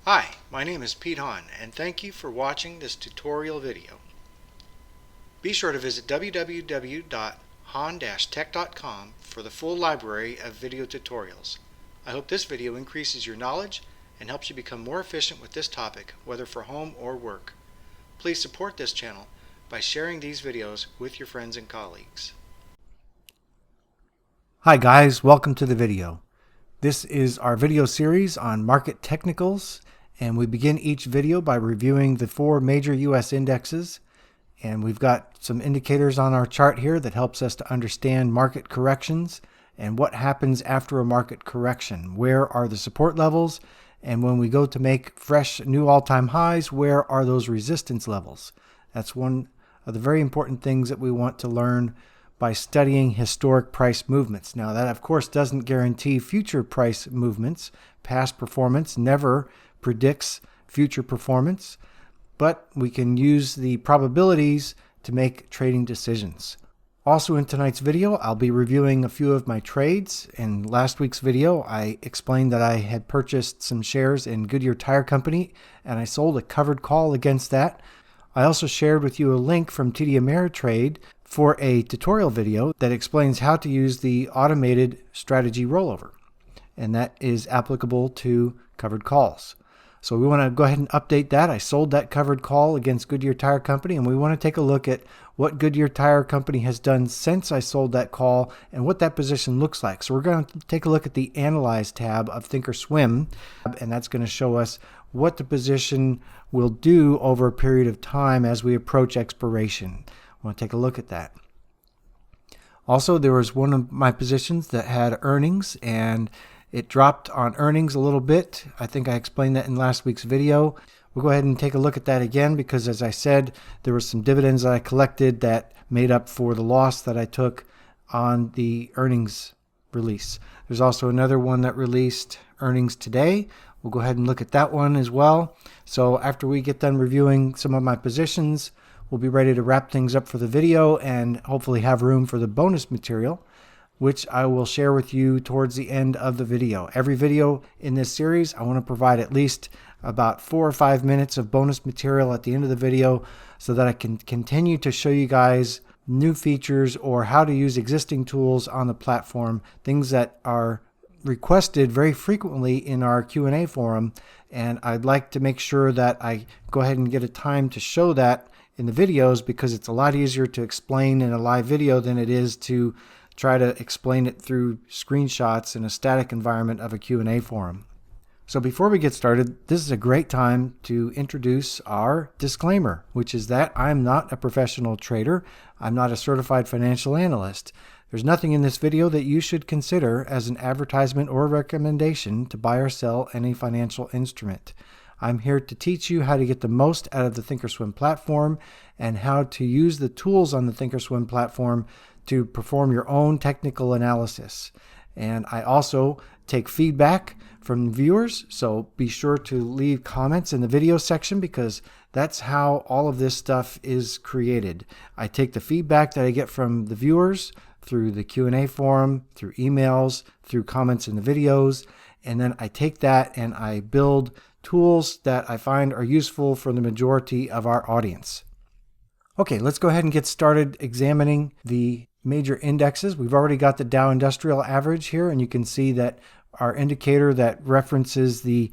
Hi, my name is Pete Hahn, and thank you for watching this tutorial video. Be sure to visit www.hahn-tech.com for the full library of video tutorials. I hope this video increases your knowledge and helps you become more efficient with this topic, whether for home or work. Please support this channel by sharing these videos with your friends and colleagues. Hi guys, welcome to the video. This is our video series on market technicals, and we begin each video by reviewing the 4 major US indexes, and we've got some indicators on our chart here that helps us to understand market corrections and what happens after a market correction. Where are the support levels, and when we go to make fresh new all-time highs, where are those resistance levels? That's one of the very important things that we want to learn by studying historic price movements. Now that of course doesn't guarantee future price movements. Past performance never predicts future performance, but we can use the probabilities to make trading decisions. Also in tonight's video, I'll be reviewing a few of my trades. In last week's video, I explained that I had purchased some shares in Goodyear Tire Company and I sold a covered call against that. I also shared with you a link from TD Ameritrade for a tutorial video that explains how to use the automated strategy rollover, and that is applicable to covered calls. So we want to go ahead and update that. I sold that covered call against Goodyear Tire Company, and we want to take a look at what Goodyear Tire Company has done since I sold that call and what that position looks like. So we're going to take a look at the Analyze tab of Thinkorswim, and that's going to show us what the position will do over a period of time as we approach expiration. I want to take a look at that. Also, there was one of my positions that had earnings, and it dropped on earnings a little bit. I think I explained that in last week's video. We'll go ahead and take a look at that again because, as I said, there were some dividends that I collected that made up for the loss that I took on the earnings release. There's also another one that released earnings today. We'll go ahead and look at that one as well. So after we get done reviewing some of my positions, we'll be ready to wrap things up for the video and hopefully have room for the bonus material, which I will share with you towards the end of the video. Every video in this series, I want to provide at least about 4 or 5 minutes of bonus material at the end of the video so that I can continue to show you guys new features or how to use existing tools on the platform, things that are requested very frequently in our Q&A forum, and I'd like to make sure that I go ahead and get a time to show that in the videos because it's a lot easier to explain in a live video than it is to try to explain it through screenshots in a static environment of a Q&A forum. So before we get started, this is a great time to introduce our disclaimer, which is that I'm not a professional trader. I'm not a certified financial analyst. There's nothing in this video that you should consider as an advertisement or recommendation to buy or sell any financial instrument. I'm here to teach you how to get the most out of the Thinkorswim platform and how to use the tools on the Thinkorswim platform to perform your own technical analysis. And I also take feedback from viewers, so be sure to leave comments in the video section because that's how all of this stuff is created. I take the feedback that I get from the viewers through the Q&A forum, through emails, through comments in the videos, and then I take that and I build tools that I find are useful for the majority of our audience. Okay, let's go ahead and get started examining the major indexes. We've already got the Dow Industrial Average here, and you can see that our indicator that references the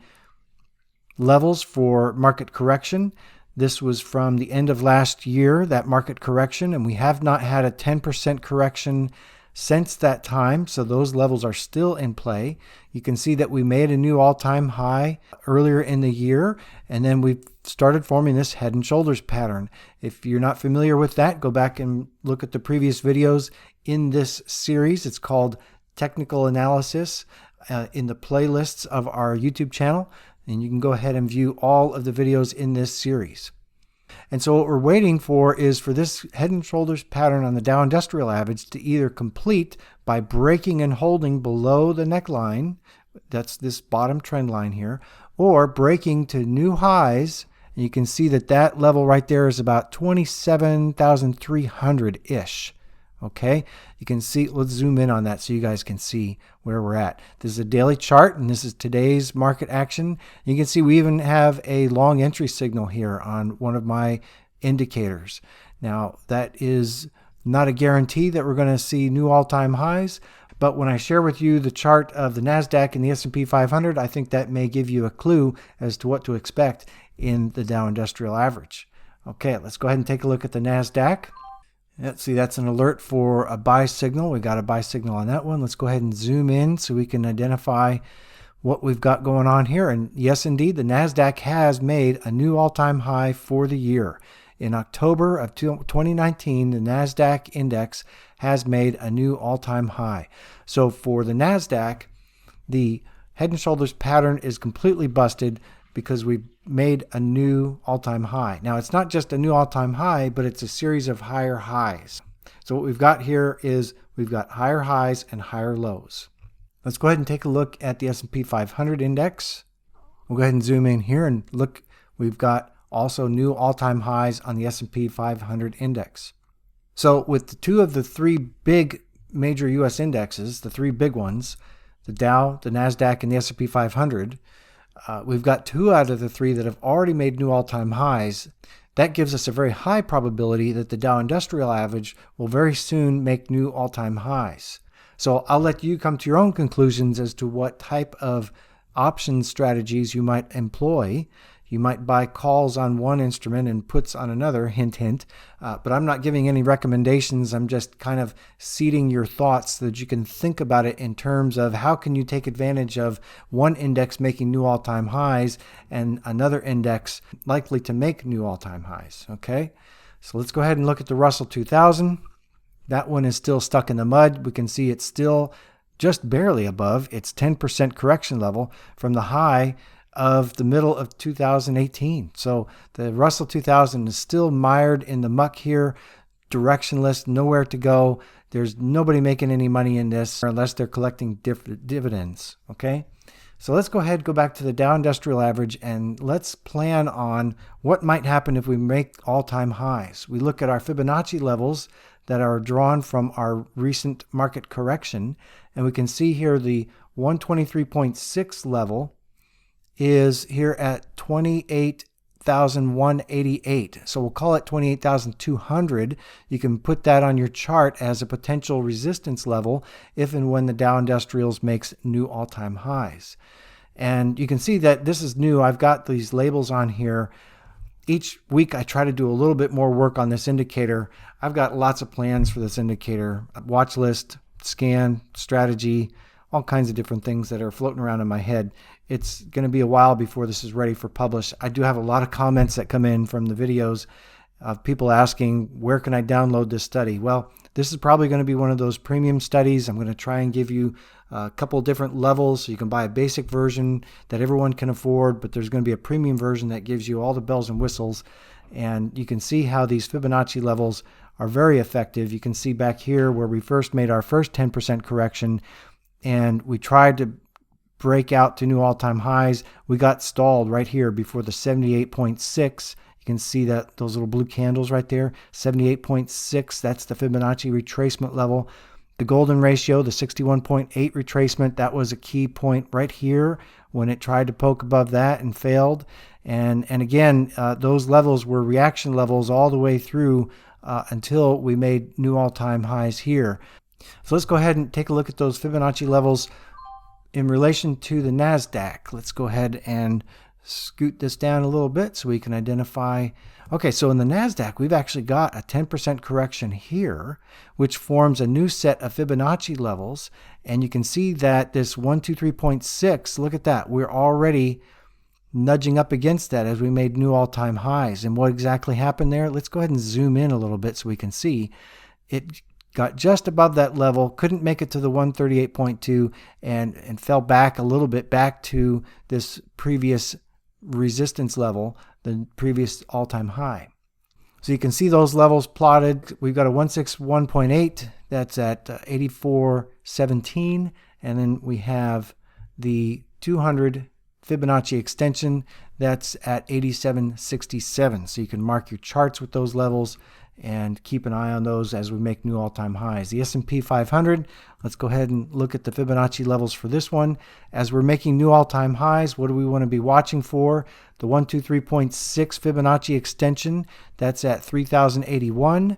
levels for market correction. This was from the end of last year, that market correction, and we have not had a 10% correction since that time, so those levels are still in play. You can see that we made a new all-time high earlier in the year, and then we've started forming this head and shoulders pattern. If you're not familiar with that, go back and look at the previous videos in this series. It's called Technical Analysis in the playlists of our YouTube channel, and you can go ahead and view all of the videos in this series. And so what we're waiting for is for this head and shoulders pattern on the Dow Industrial Average to either complete by breaking and holding below the neckline, that's this bottom trend line here, or breaking to new highs. And you can see that that level right there is about 27,300-ish. Okay, you can see, let's zoom in on that so you guys can see where we're at. This is a daily chart, and this is today's market action. You can see we even have a long entry signal here on one of my indicators. Now, that is not a guarantee that we're going to see new all-time highs, but when I share with you the chart of the NASDAQ and the S&P 500, I think that may give you a clue as to what to expect in the Dow Industrial Average. Okay, let's go ahead and take a look at the NASDAQ. Let's see, that's an alert for a buy signal. We got a buy signal on that one. Let's go ahead and zoom in so we can identify what we've got going on here. And yes, indeed, the NASDAQ has made a new all-time high for the year. In October of 2019, the NASDAQ index has made a new all-time high. So for the NASDAQ, the head and shoulders pattern is completely busted because we've made a new all-time high. Now, it's not just a new all-time high, but it's a series of higher highs. So what we've got here is we've got higher highs and higher lows. Let's go ahead and take a look at the S&P 500 index. We'll go ahead and zoom in here and look. We've got also new all-time highs on the S&P 500 index. So with the two of the three big major U.S. indexes, the three big ones, the Dow, the NASDAQ, and the S&P 500, we've got two out of the three that have already made new all-time highs. That gives us a very high probability that the Dow Industrial Average will very soon make new all-time highs. So I'll let you come to your own conclusions as to what type of option strategies you might employ. You might buy calls on one instrument and puts on another, hint, hint. But I'm not giving any recommendations. I'm just kind of seeding your thoughts so that you can think about it in terms of how can you take advantage of one index making new all-time highs and another index likely to make new all-time highs. Okay, so let's go ahead and look at the Russell 2000. That one is still stuck in the mud. We can see it's still just barely above its 10% correction level from the high of the middle of 2018. So the Russell 2000 is still mired in the muck here, directionless, nowhere to go. There's nobody making any money in this unless they're collecting dividends. Okay, so let's go ahead, go back to the Dow Industrial Average, and let's plan on what might happen if we make all-time highs. We look at our Fibonacci levels that are drawn from our recent market correction, and we can see here the 123.6 level is here at 28,188. So we'll call it 28,200. You can put that on your chart as a potential resistance level if and when the Dow Industrials makes new all-time highs. And you can see that this is new. I've got these labels on here. Each week I try to do a little bit more work on this indicator. I've got lots of plans for this indicator. Watch list, scan, strategy, all kinds of different things that are floating around in my head. It's going to be a while before this is ready for publish. I do have a lot of comments that come in from the videos of people asking, where can I download this study? Well, this is probably going to be one of those premium studies. I'm going to try and give you a couple different levels. So you can buy a basic version that everyone can afford, but there's going to be a premium version that gives you all the bells and whistles. And you can see how these Fibonacci levels are very effective. You can see back here where we first made our first 10% correction, and we tried to break out to new all-time highs. We got stalled right here before the 78.6. You can see that those little blue candles right there, 78.6, that's the Fibonacci retracement level. The golden ratio, the 61.8 retracement, that was a key point right here when it tried to poke above that and failed. And again, those levels were reaction levels all the way through until we made new all-time highs here. So let's go ahead and take a look at those Fibonacci levels in relation to the NASDAQ. Let's go ahead and scoot this down a little bit so we can identify. Okay, so in the NASDAQ, we've actually got a 10% correction here, which forms a new set of Fibonacci levels. And you can see that this 123.6, look at that. We're already nudging up against that as we made new all-time highs. And what exactly happened there? Let's go ahead and zoom in a little bit so we can see. It got just above that level, couldn't make it to the 138.2, and fell back a little bit back to this previous resistance level, the previous all-time high. So you can see those levels plotted. We've got a 161.8 that's at 84.17, and then we have the 200 Fibonacci extension that's at 87.67. So you can mark your charts with those levels and keep an eye on those as we make new all-time highs. The S&P 500, let's go ahead and look at the Fibonacci levels for this one. As we're making new all-time highs, what do we want to be watching for? The 123.6 Fibonacci extension, that's at 3081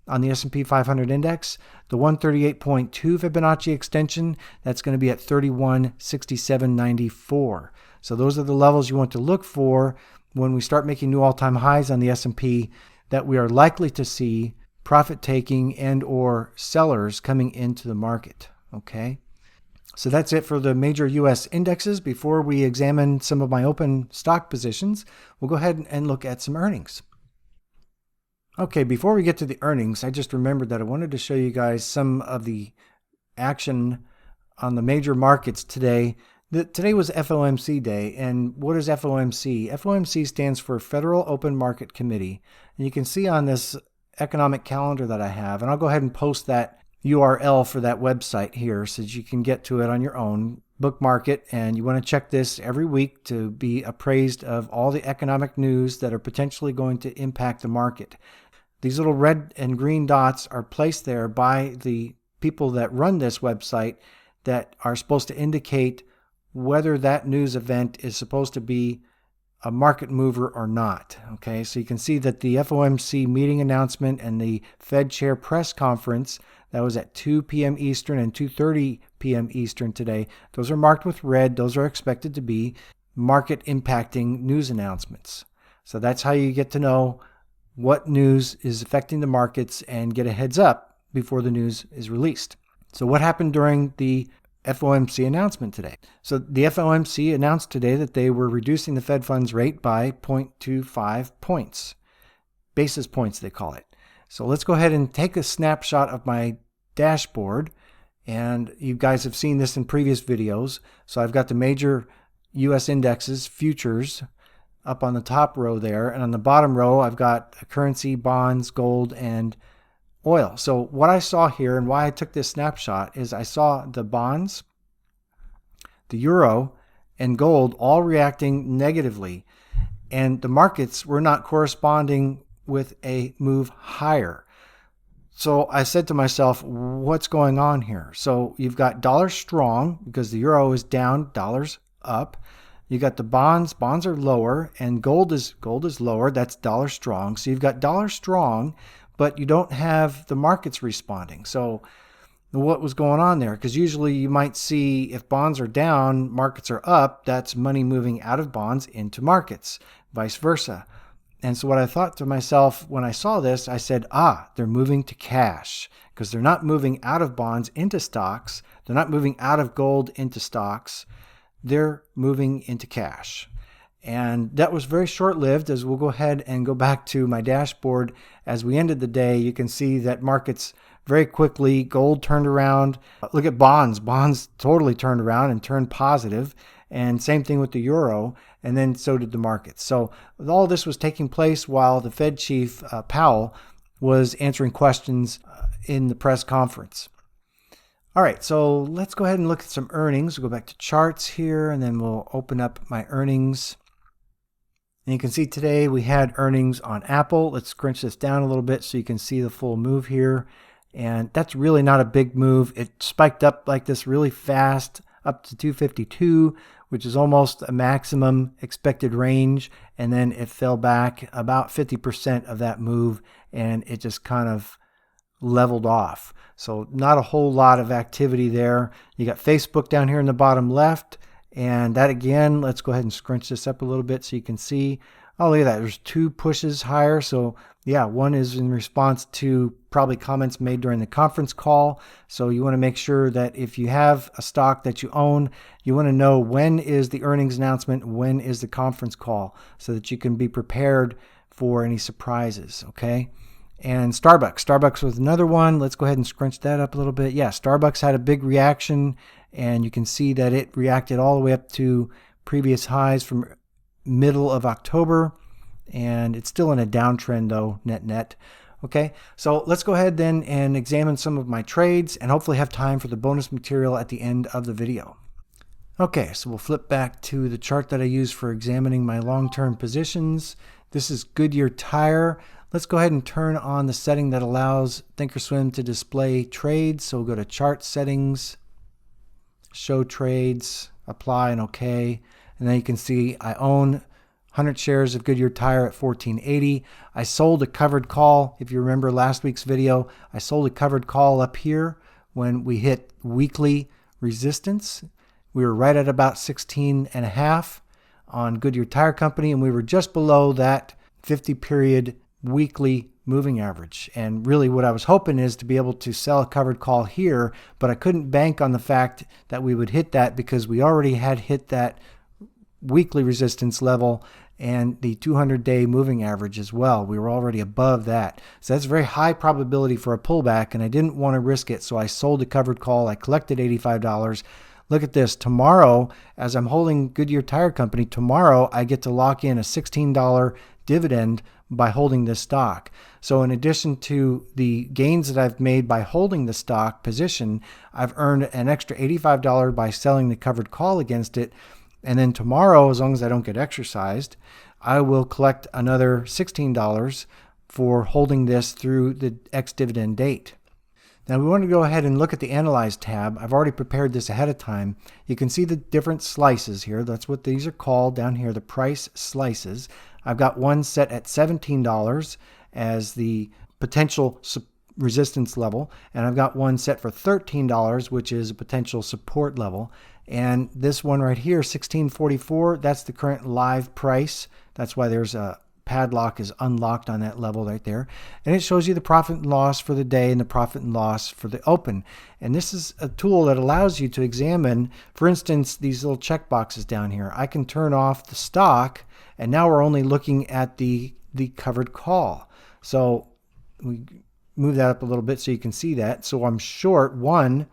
on the S&P 500 index. The 138.2 Fibonacci extension, that's going to be at 3167.94. So those are the levels you want to look for when we start making new all-time highs on the S&P, that we are likely to see profit taking and or sellers coming into the market. Okay, so that's it for the major US indexes. Before we examine some of my open stock positions, we'll go ahead and look at some earnings. Okay, before we get to the earnings, I just remembered that I wanted to show you guys some of the action on the major markets today. Today was FOMC day, and what is FOMC? FOMC stands for Federal Open Market Committee, and you can see on this economic calendar that I have, and I'll go ahead and post that URL for that website here so that you can get to it on your own. Bookmark it, and you want to check this every week to be appraised of all the economic news that are potentially going to impact the market. These little red and green dots are placed there by the people that run this website that are supposed to indicate whether that news event is supposed to be a market mover or not. Okay, so you can see that the FOMC meeting announcement and the Fed Chair press conference, that was at 2 p.m. Eastern and 2:30 p.m. Eastern today. Those are marked with red. Those are expected to be market impacting news announcements. So that's how you get to know what news is affecting the markets and get a heads up before the news is released. So what happened during the FOMC announcement today? So the FOMC announced today that they were reducing the Fed funds rate by 0.25 points. Basis points, they call it. So let's go ahead and take a snapshot of my dashboard. And you guys have seen this in previous videos. So I've got the major US indexes, futures, up on the top row there. And on the bottom row, I've got currency, bonds, gold, and oil. So what I saw here and why I took this snapshot is I saw the bonds, the euro, and gold all reacting negatively. And the markets were not corresponding with a move higher. So I said to myself, what's going on here? So you've got dollar strong because the euro is down, dollars up. You got the bonds are lower, and gold is lower. That's dollar strong. So you've got dollar strong, but you don't have the markets responding. So what was going on there? Because usually you might see if bonds are down, markets are up. That's money moving out of bonds into markets, vice versa. And so what I thought to myself when I saw this, I said, they're moving to cash because they're not moving out of bonds into stocks. They're not moving out of gold into stocks. They're moving into cash. And that was very short-lived, as we'll go ahead and go back to my dashboard. As we ended the day, you can see that markets very quickly, gold turned around. Look at bonds. Bonds totally turned around and turned positive. And same thing with the euro. And then so did the markets. So all this was taking place while the Fed chief, Powell, was answering questions in the press conference. All right, so let's go ahead and look at some earnings. We'll go back to charts here, and then we'll open up my earnings. And you can see today we had earnings on Apple. Let's crunch this down a little bit so you can see the full move here. And that's really not a big move. It spiked up like this really fast, up to 252, which is almost a maximum expected range. And then it fell back about 50% of that move, and it just kind of leveled off. So not a whole lot of activity there. You got Facebook down here in the bottom left. And that again, let's go ahead and scrunch this up a little bit so you can see. Oh, look at that. There's two pushes higher. So yeah, one is in response to probably comments made during the conference call. So you want to make sure that if you have a stock that you own, you want to know when is the earnings announcement, when is the conference call, so that you can be prepared for any surprises, okay? And Starbucks was another one. Let's go ahead and scrunch that up a little bit. Yeah, Starbucks had a big reaction, and you can see that it reacted all the way up to previous highs from middle of October, and it's still in a downtrend though, net. Okay, so let's go ahead then and examine some of my trades and hopefully have time for the bonus material at the end of the video. Okay, so we'll flip back to the chart that I use for examining my long-term positions. This is Goodyear Tire. Let's go ahead and turn on the setting that allows thinkorswim to display trades. So we'll go to chart settings, show trades, apply and OK. And then you can see I own 100 shares of Goodyear Tire at $14.80. I sold a covered call. If you remember last week's video, I sold a covered call up here when we hit weekly resistance. We were right at about 16.5 on Goodyear Tire Company, and we were just below that 50-period weekly moving average. And really what I was hoping is to be able to sell a covered call here, but I couldn't bank on the fact that we would hit that because we already had hit that weekly resistance level and the 200-day moving average as well. We were already above that. So that's a very high probability for a pullback, and I didn't want to risk it, so I sold a covered call. I collected $85. Look at this. Tomorrow, as I'm holding Goodyear Tire Company, tomorrow I get to lock in a $16 dividend by holding this stock. So in addition to the gains that I've made by holding the stock position, I've earned an extra $85 by selling the covered call against it. And then tomorrow, as long as I don't get exercised, I will collect another $16 for holding this through the ex-dividend date. Now we want to go ahead and look at the Analyze tab. I've already prepared this ahead of time. You can see the different slices here. That's what these are called down here, the price slices. I've got one set at $17 as the potential resistance level, and I've got one set for $13, which is a potential support level. And this one right here, $16.44, that's the current live price. That's why there's a padlock is unlocked on that level right there. And it shows you the profit and loss for the day and the profit and loss for the open. And this is a tool that allows you to examine, for instance, these little check boxes down here. I can turn off the stock, and now we're only looking at the covered call. So we move that up a little bit so you can see that. So I'm short one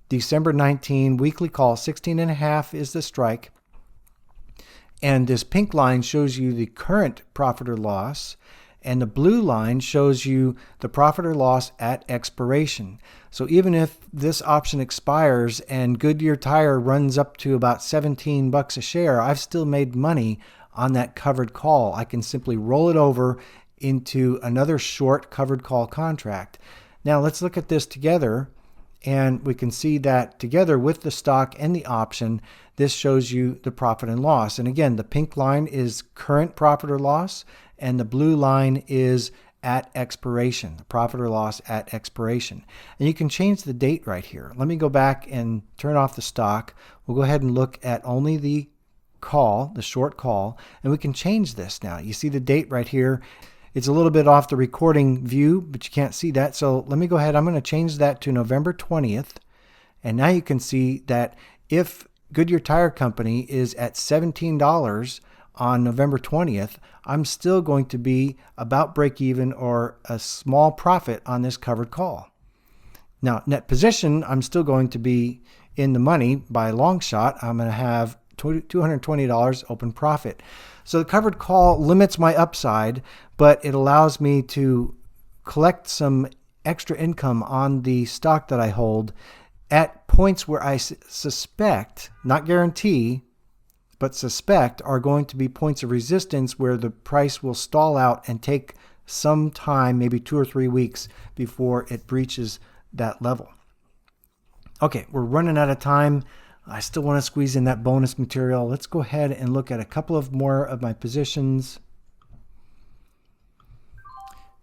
December 19 weekly call, 16.5 is the strike. And this pink line shows you the current profit or loss, and the blue line shows you the profit or loss at expiration. So even if this option expires and Goodyear Tire runs up to about $17 a share, I've still made money on that covered call. I can simply roll it over into another short covered call contract. Now let's look at this together, and we can see that together with the stock and the option, this shows you the profit and loss. And again, the pink line is current profit or loss, and the blue line is at expiration, the profit or loss at expiration. And you can change the date right here. Let me go back and turn off the stock. We'll go ahead and look at only the call, the short call, and we can change this now. You see the date right here. It's a little bit off the recording view, but you can't see that. So let me go ahead. I'm going to change that to November 20th. And now you can see that if Goodyear Tire Company is at $17 on November 20th, I'm still going to be about break even or a small profit on this covered call. Now, net position, I'm still going to be in the money by a long shot. I'm going to have $220 open profit. So the covered call limits my upside, but it allows me to collect some extra income on the stock that I hold at points where I suspect, not guarantee, but suspect are going to be points of resistance where the price will stall out and take some time, maybe 2 or 3 weeks before it breaches that level. Okay, we're running out of time. I still want to squeeze in that bonus material. Let's go ahead and look at a couple of more of my positions.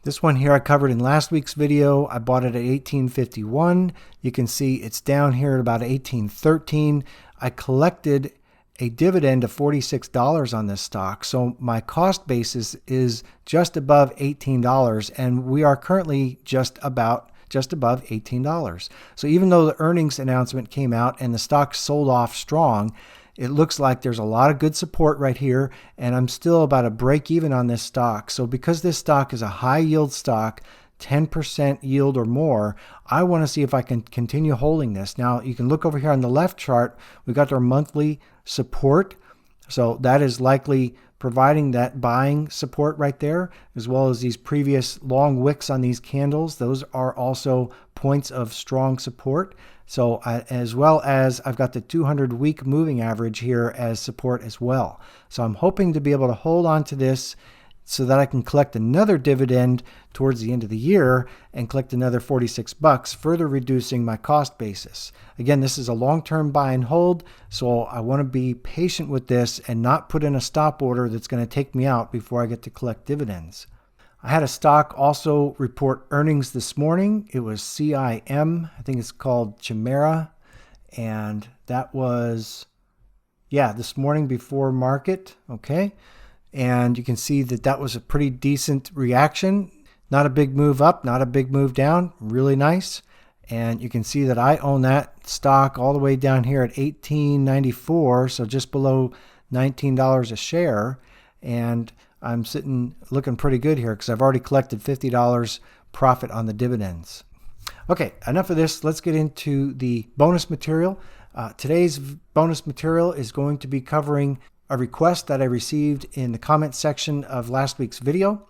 This one here I covered in last week's video. I bought it at $18.51. You can see it's down here at about $18.13. I collected a dividend of $46 on this stock. So my cost basis is just above $18, and we are currently just above $18. So even though the earnings announcement came out and the stock sold off strong, it looks like there's a lot of good support right here, and I'm still about a break even on this stock. So because this stock is a high yield stock, 10% yield or more, I want to see if I can continue holding this. Now you can look over here on the left chart. We got our monthly support. So that is likely providing that buying support right there, as well as these previous long wicks on these candles. Those are also points of strong support. So as well as I've got the 200-week moving average here as support as well. So I'm hoping to be able to hold on to this so that I can collect another dividend towards the end of the year and collect another $46, further reducing my cost basis. Again, this is a long-term buy and hold, so I want to be patient with this and not put in a stop order that's going to take me out before I get to collect dividends. I had a stock also report earnings this morning. It was CIM, I think it's called Chimera, and that was, this morning before market, okay? And you can see that that was a pretty decent reaction. Not a big move up, not a big move down, really nice. And you can see that I own that stock all the way down here at $18.94, so just below $19 a share. And I'm sitting looking pretty good here because I've already collected $50 profit on the dividends. Okay, enough of this. Let's get into the bonus material. Today's bonus material is going to be covering a request that I received in the comment section of last week's video.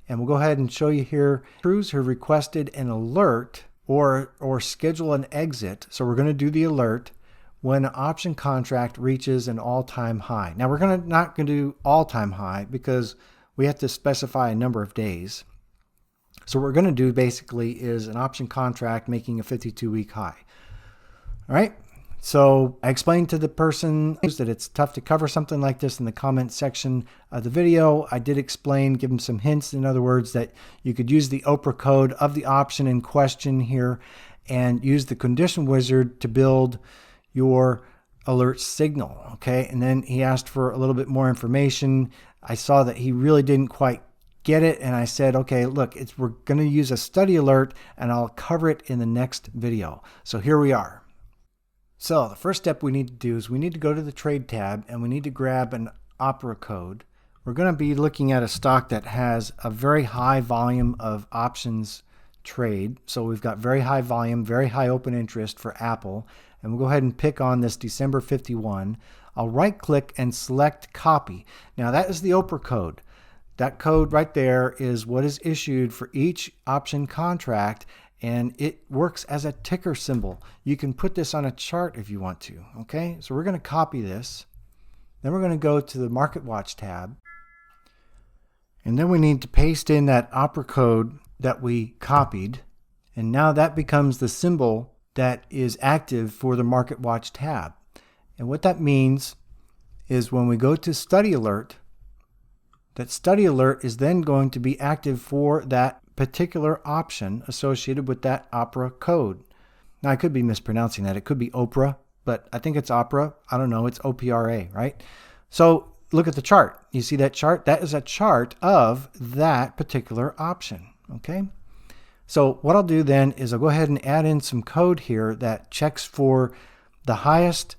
And we'll go ahead and show you here crews who requested an alert or schedule an exit. So we're going to do the alert when an option contract reaches an all-time high. Now we're not going to do all-time high because we have to specify a number of days. So what we're going to do basically is an option contract making a 52-week high. All right. So I explained to the person that it's tough to cover something like this in the comment section of the video. I did explain, give them some hints, in other words, that you could use the Oprah code of the option in question here and use the condition wizard to build your alert signal, okay? And then he asked for a little bit more information. I saw that he really didn't quite get it, and I said, okay, look, we're going to use a study alert, and I'll cover it in the next video. So here we are. So the first step we need to do is we need to go to the trade tab and we need to grab an Opera code. We're going to be looking at a stock that has a very high volume of options trade. So we've got very high volume, very high open interest for Apple. And we'll go ahead and pick on this December 51. I'll right click and select copy. Now that is the Oprah code. That code right there is what is issued for each option contract, and it works as a ticker symbol. You can put this on a chart if you want to, okay? So we're going to copy this. Then we're going to go to the Market Watch tab. And then we need to paste in that Opera code that we copied. And now that becomes the symbol that is active for the Market Watch tab. And what that means is when we go to Study Alert, that Study Alert is then going to be active for that particular option associated with that Opera code. Now I could be mispronouncing that. It could be Oprah, but I think it's Opera. I don't know. It's OPRA, right? So look at the chart. You see that chart? That is a chart of that particular option, okay? So what I'll do then is I'll go ahead and add in some code here that checks for the highest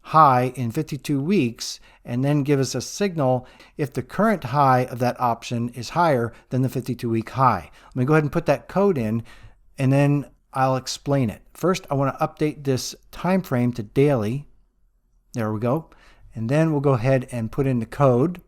high in 52 weeks and then give us a signal if the current high of that option is higher than the 52-week high. Let me go ahead and put that code in and then I'll explain it. First, I want to update this time frame to daily. There we go. And then we'll go ahead and put in the code.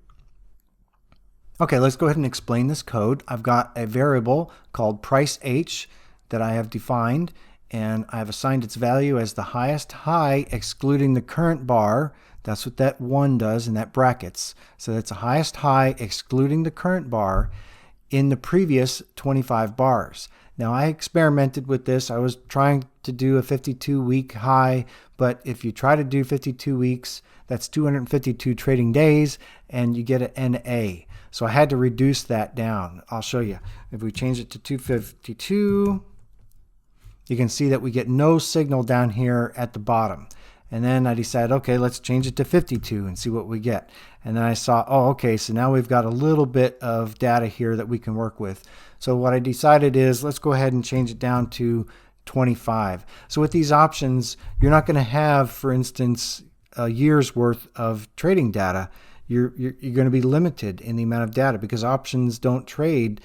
Okay, let's go ahead and explain this code. I've got a variable called price H that I have defined, and I've assigned its value as the highest high excluding the current bar. That's what that 1 does in that brackets. So that's the highest high excluding the current bar in the previous 25 bars. Now I experimented with this. I was trying to do a 52-week high, but if you try to do 52 weeks, that's 252 trading days and you get an NA. So I had to reduce that down. I'll show you. If we change it to 252, you can see that we get no signal down here at the bottom. And then I decided, okay, let's change it to 52 and see what we get. And then I saw, oh, okay, so now we've got a little bit of data here that we can work with. So what I decided is let's go ahead and change it down to 25. So with these options, you're not going to have, for instance, a year's worth of trading data. You're going to be limited in the amount of data because options don't trade,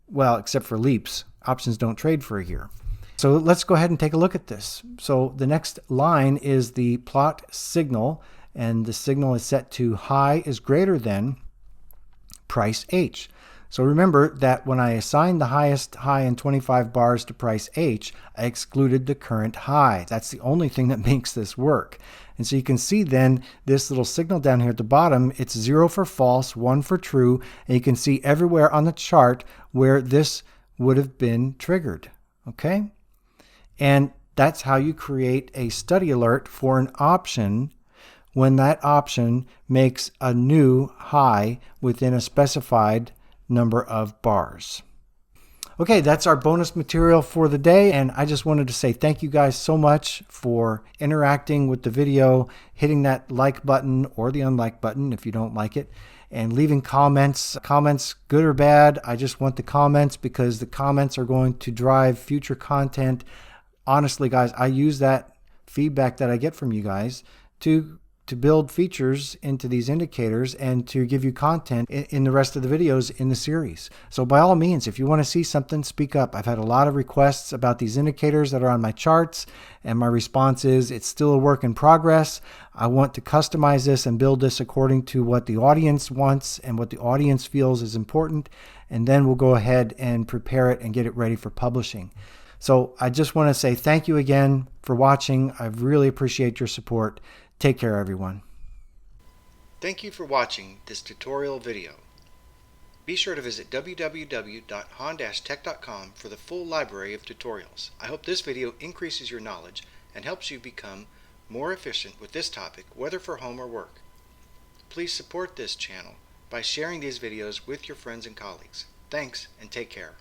well, except for leaps. Options don't trade for a year. So let's go ahead and take a look at this. So the next line is the plot signal, and the signal is set to high is greater than price H. So remember that when I assigned the highest high in 25 bars to price H, I excluded the current high. That's the only thing that makes this work. And so you can see then this little signal down here at the bottom, it's 0 for false, 1 for true, and you can see everywhere on the chart where this would have been triggered. Okay? And that's how you create a study alert for an option when that option makes a new high within a specified number of bars. Okay, that's our bonus material for the day, and I just wanted to say thank you guys so much for interacting with the video, hitting that like button or the unlike button if you don't like it, and leaving comments. Comments, good or bad, I just want the comments because the comments are going to drive future content. Honestly, guys, I use that feedback that I get from you guys to build features into these indicators and to give you content in the rest of the videos in the series. So by all means, if you want to see something, speak up. I've had a lot of requests about these indicators that are on my charts, and my response is it's still a work in progress. I want to customize this and build this according to what the audience wants and what the audience feels is important, and then we'll go ahead and prepare it and get it ready for publishing. So I just want to say thank you again for watching. I really appreciate your support. Take care, everyone. Thank you for watching this tutorial video. Be sure to visit www.hahn-tech.com for the full library of tutorials. I hope this video increases your knowledge and helps you become more efficient with this topic, whether for home or work. Please support this channel by sharing these videos with your friends and colleagues. Thanks, and take care.